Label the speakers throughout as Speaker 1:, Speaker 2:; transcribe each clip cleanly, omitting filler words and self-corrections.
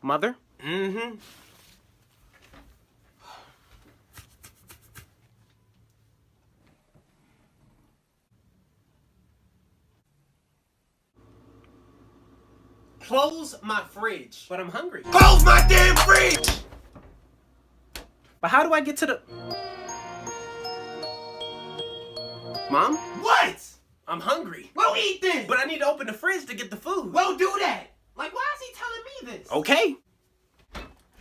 Speaker 1: Mother?
Speaker 2: Mm-hmm.
Speaker 1: Close my fridge. But I'm hungry.
Speaker 2: Close my damn fridge!
Speaker 1: But how do I get to the... Mom?
Speaker 2: What?
Speaker 1: I'm hungry.
Speaker 2: Well, eat then.
Speaker 1: But I need to open the fridge to get the food.
Speaker 2: Well, do that.
Speaker 1: Like, why is he telling me this?
Speaker 2: Okay.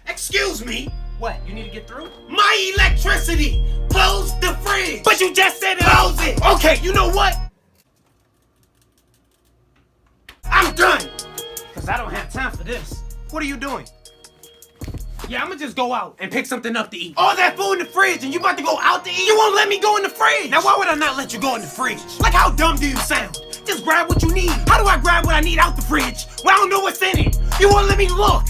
Speaker 2: Excuse me.
Speaker 1: What, you need to get through?
Speaker 2: My electricity. Close the fridge. But you just said close it. Okay, you know what? I'm done.
Speaker 1: Because I don't have time for this.
Speaker 2: What are you doing?
Speaker 1: Yeah, I'm gonna just go out and pick something up to eat.
Speaker 2: All that food in the fridge and you about to go out to eat? You won't let me go in the fridge. Now why would I not let you go in the fridge? Like how dumb do you sound? Just grab what you need. How do I grab what I need out the fridge when I don't know what's in it? You won't let me look.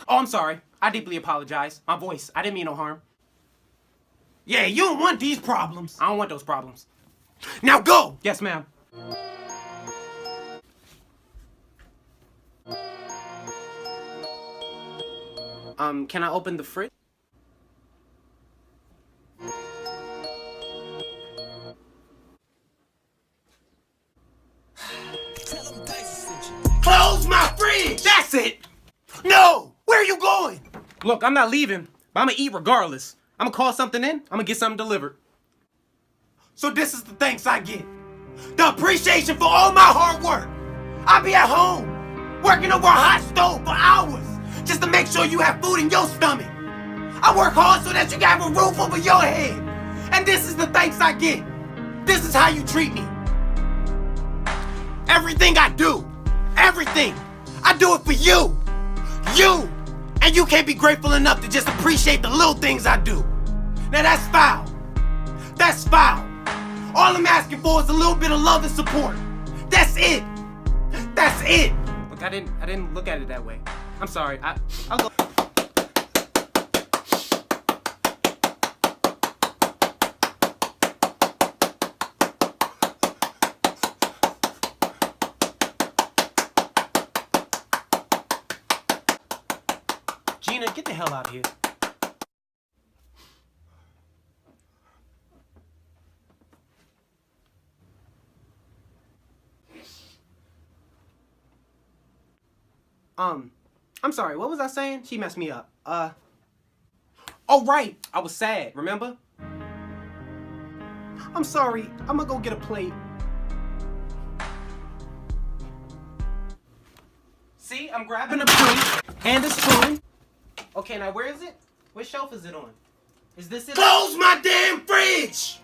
Speaker 1: Oh, I'm sorry. I deeply apologize. My voice. I didn't mean no harm.
Speaker 2: Yeah, you don't want these problems.
Speaker 1: I don't want those problems.
Speaker 2: Now go.
Speaker 1: Yes, ma'am. Can I open the fridge?
Speaker 2: Close my fridge. That's it. No. Where are you going?
Speaker 1: Look, I'm not leaving, but I'm gonna eat regardless. I'm gonna call something in. I'm gonna get something delivered.
Speaker 2: So this is the thanks I get. The appreciation for all my hard work. I be at home, working over a hot stove for hours, just to make sure you have food in your stomach. I work hard so that you can have a roof over your head. And this is the thanks I get. This is how you treat me. Everything I do, everything, I do it for you. You. And you can't be grateful enough to just appreciate the little things I do. Now that's foul. That's foul. All I'm asking for is a little bit of love and support. That's it. That's it.
Speaker 1: Look, I didn't look at it that way. I'm sorry. I'll go. Gina, get the hell out of here. I'm sorry, what was I saying? She messed me up. Oh right, I was sad, remember? I'm sorry, I'm gonna go get a plate. See, I'm grabbing a plate and a spoon. Okay, now where is it? What shelf is it on? Is this it?
Speaker 2: Close my damn fridge!